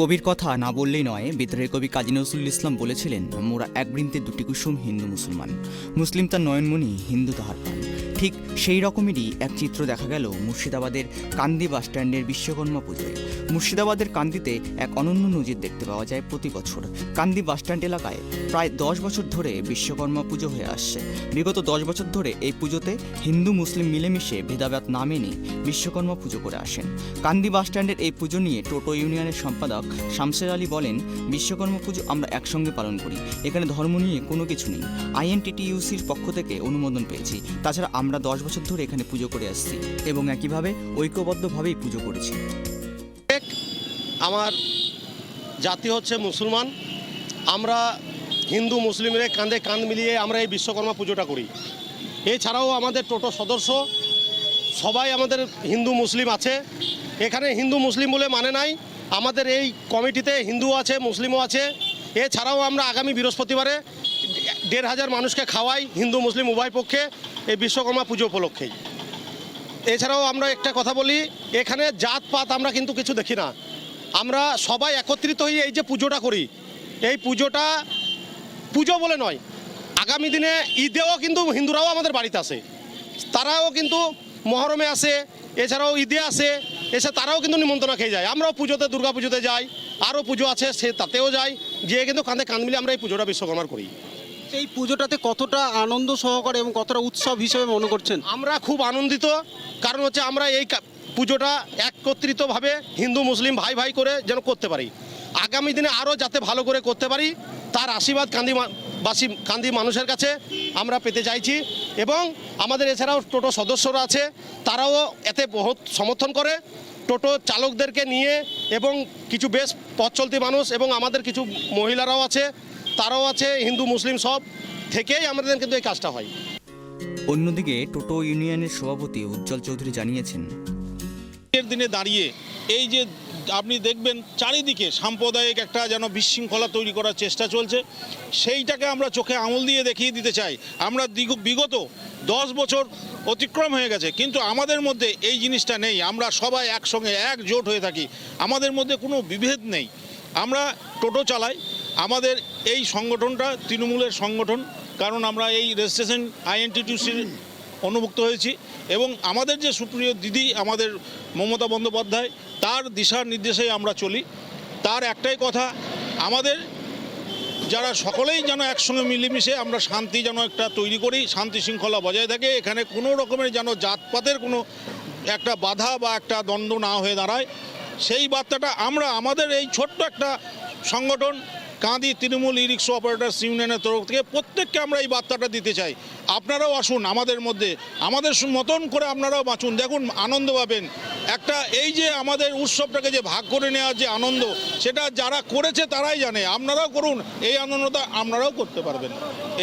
কবির কথা না বললেই নয়। বিদ্রোহী কবি কাজী নজরুল ইসলাম বলেছিলেন, মোরা এক বৃন্তে দুটি কুসুম হিন্দু মুসলমান, মুসলিম তার নয়নমণি, হিন্দু তাহার প্রাণ। ঠিক সেই রকমেরই এক চিত্র দেখা গেল মুর্শিদাবাদের কান্দি বাসস্ট্যান্ডের বিশ্বকর্মা পুজোয়। মুর্শিদাবাদের কান্দিতে এক অনন্য নজির দেখতে পাওয়া যায় প্রতি বছর। কান্দি বাসস্ট্যান্ড এলাকায় প্রায় 10 বছর ধরে বিশ্বকর্মা পুজো হয়ে আসছে। বিগত 10 বছর ধরে এই পুজোতে হিন্দু মুসলিম মিলেমিশে ভেদাভেদ না মেনে বিশ্বকর্মা পুজো করে আসেন। কান্দি বাসস্ট্যান্ডের এই পুজো নিয়ে টোটো ইউনিয়নের সম্পাদক শামসের আলী বলেন, বিশ্বকর্মা পুজো আমরা একসঙ্গে পালন করি, এখানে ধর্ম নিয়ে কোনো কিছু নেই। INTTUCর পক্ষ থেকে অনুমোদন পেয়েছি। তাছাড়া আমরা 10 বছর ধরে এখানে পুজো করে আসছি এবং একইভাবে ঐক্যবদ্ধভাবেই পুজো করেছি। আমার জাতি হচ্ছে মুসলমান, আমরা হিন্দু মুসলিমের কাঁধে কাঁধ মিলিয়ে আমরা এই বিশ্বকর্মা পুজোটা করি। এছাড়াও আমাদের টোটো সদস্য সবাই আমাদের হিন্দু মুসলিম আছে। এখানে হিন্দু মুসলিম বলে মানে নাই, আমাদের এই কমিটিতে হিন্দু আছে, মুসলিমও আছে। এছাড়াও আমরা আগামী বৃহস্পতিবারে 1,500 মানুষকে খাওয়াই, হিন্দু মুসলিম উভয় পক্ষে, এই বিশ্বকর্মা পুজো উপলক্ষেই। এছাড়াও আমরা একটা কথা বলি, এখানে জাতপাত আমরা কিন্তু কিছু দেখি না। আমরা সবাই একত্রিত হয়ে এই যে পুজোটা করি, এই পুজোটা পুজো বলে নয়, আগামী দিনে ঈদেও কিন্তু হিন্দুরাও আমাদের বাড়িতে আসে, তারাও কিন্তু মহরমে আসে, এছাড়াও ঈদে আসে, এসে তারাও কিন্তু নিমন্ত্রণ খেয়ে যায়। আমরাও পুজোতে, দুর্গা পুজোতে যাই, আরও পুজো আছে সে তাতেও যাই, গিয়ে কিন্তু কাঁধে কাঁধ মিলিয়ে আমরা এই পুজোটা বিশ্বকর্মার করি। এই পুজোটাতে কতটা আনন্দ সহকারে এবং কতটা উৎসব হিসেবে মনে করছেন? আমরা খুব আনন্দিত, কারণ হচ্ছে আমরা এই পুজোটা একত্রিতভাবে হিন্দু মুসলিম ভাই ভাই করে যেন করতে পারি, আগামী দিনে আরও যাতে ভালো করে করতে পারি তার আশীর্বাদ কান্দি মানুষের কাছে আমরা পেতে চাইছি। এবং আমাদের এছাড়াও টোটো সদস্যরা আছে, তারাও এতে বহুত সমর্থন করে। টোটো চালকদেরকে নিয়ে এবং কিছু বেশ পথ চলতি মানুষ এবং আমাদের কিছু মহিলারাও আছে, তারাও আছে, হিন্দু মুসলিম সব থেকেই আমাদের কিন্তু এই কাজটা হয়। অন্যদিকে টোটো ইউনিয়নের সভাপতি উজ্জ্বল চৌধুরী জানিয়েছেন, এর দিনে দাঁড়িয়ে এই যে আপনি দেখবেন চারিদিকে সাম্প্রদায়িক একটা যেন বিশৃঙ্খলা তৈরি করার চেষ্টা চলছে, সেইটাকে আমরা চোখে আঙুল দিয়ে দেখিয়ে দিতে চাই। আমরা বিগত 10 বছর অতিক্রম হয়ে গেছে, কিন্তু আমাদের মধ্যে এই জিনিসটা নেই। আমরা সবাই একসঙ্গে একজোট হয়ে থাকি, আমাদের মধ্যে কোনো বিভেদ নেই। আমরা টোটো চালাই, আমাদের এই সংগঠনটা তৃণমূলের সংগঠন, কারণ আমরা এই রেজিস্ট্রেশন INTTUCর অনুভুক্ত হয়েছি এবং আমাদের যে সুপ্রিয় দিদি আমাদের মমতা বন্দ্যোপাধ্যায়, তার দিশা নির্দেশেই আমরা চলি। তার একটাই কথা, আমাদের যারা সকলেই যেন একসঙ্গে মিলেমিশে আমরা শান্তি যেন একটা তৈরি করি, শান্তি শৃঙ্খলা বজায় থাকে, এখানে কোনো রকমের যেন জাতপাতের কোনো একটা বাধা বা একটা দ্বন্দ্ব না হয়ে দাঁড়ায়, সেই বার্তাটা আমরা আমাদের এই ছোট্ট একটা সংগঠন কাঁদি তৃণমূল ই রিক্সা অপারেটার্স ইউনিয়নের তরফ থেকে প্রত্যেককে আমরা এই বার্তাটা দিতে চাই। আপনারাও আসুন আমাদের মধ্যে, আমাদের মতন করে আপনারাও বাঁচুন, দেখুন আনন্দ পাবেন। একটা এই যে আমাদের উৎসবটাকে যে ভাগ করে নেওয়ার যে আনন্দ, সেটা যারা করেছে তারাই জানে। আপনারাও করুন, এই আনন্দটা আপনারাও করতে পারবেন,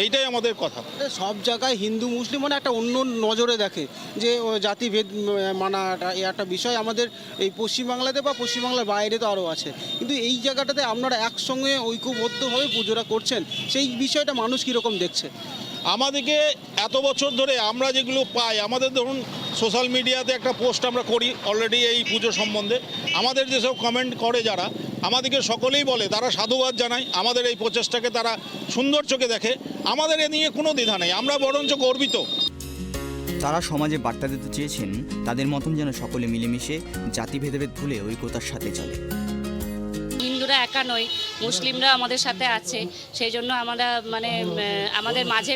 এইটাই আমাদের কথা। সব জায়গায় হিন্দু মুসলিম মানে একটা অন্য নজরে দেখে যে জাতিভেদ মানাটা একটা বিষয় আমাদের এই পশ্চিমবাংলাতে বা পশ্চিমবাংলার বাইরে তো আরও আছে, কিন্তু এই জায়গাটাতে আপনারা একসঙ্গে ঐক্যবদ্ধভাবে পুজোটা করছেন, সেই বিষয়টা মানুষ কীরকম দেখছে? আমাদেরকে এত বছর ধরে আমরা যেগুলো পাই, আমাদের ধরুন সোশ্যাল মিডিয়াতে একটা পোস্ট আমরা করি অলরেডি এই পুজো সম্বন্ধে, আমাদের যেসব কমেন্ট করে যারা, আমাদেরকে সকলেই বলে, তারা সাধুবাদ জানায়, আমাদের এই প্রচেষ্টাকে তারা সুন্দর চোখে দেখে, আমাদের এ নিয়ে কোনো দ্বিধা নেই, আমরা বরঞ্চ গর্বিত। তারা সমাজে বার্তা দিতে চেয়েছেন, তাদের মতন যেন সকলে মিলেমিশে জাতি ভেদাভেদ ভুলে ঐক্যতার সাথে চলে। হিন্দুরা একা নই, মুসলিমরা আমাদের সাথে আছে, সেই জন্য আমরা আমাদের মাঝে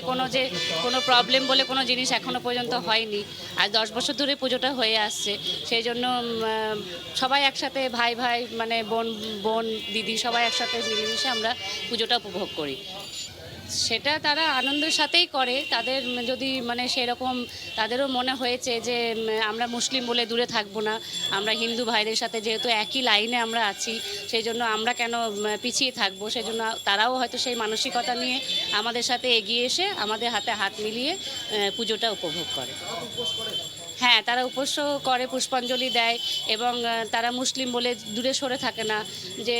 কোনো প্রবলেম বলে কোনো জিনিস এখনো পর্যন্ত হয়নি। আর 10 বছর ধরে পুজোটা হয়ে আসছে, সেই জন্য সবাই একসাথে ভাই ভাই বোন বোন দিদি সবাই একসাথে মিলেমিশে আমরা পুজোটা উপভোগ করি। সেটা তারা আনন্দের সাথেই করে। তাদের যদি সেরকম তাদেরও মনে হয়েছে যে আমরা মুসলিম বলে দূরে থাকবো না, আমরা হিন্দু ভাইদের সাথে যেহেতু একই লাইনে আমরা আছি, সেই জন্য আমরা কেন পিছিয়ে থাকবো, সেই জন্য তারাও হয়তো সেই মানসিকতা নিয়ে আমাদের সাথে এগিয়ে এসে আমাদের হাতে হাত মিলিয়ে পুজোটা উপভোগ করে। হ্যাঁ, তারা উপোসও করে, পুষ্পাঞ্জলি দেয় এবং তারা মুসলিম বলে দূরে সরে থাকে না, যে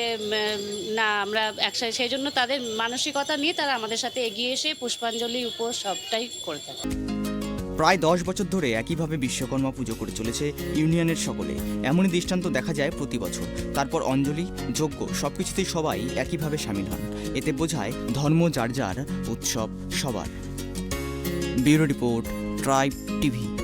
না আমরা একসাথে, সেই জন্য তাদের মানসিকতা নিয়ে তারা আমাদের সাথে এগিয়ে এসে পুষ্পাঞ্জলি উপোস সবটাই করে থাকে। প্রায় 10 বছর ধরে একইভাবে বিশ্বকর্মা পুজো করে চলেছে ইউনিয়নের সকলে। এমনই দৃষ্টান্ত দেখা যায় প্রতি বছর। তারপর অঞ্জলি, যজ্ঞ সবকিছুতেই সবাই একইভাবে সামিল হন। এতে বোঝায় ধর্ম যার যার, উৎসব সবার। Bureau report, tribe TV.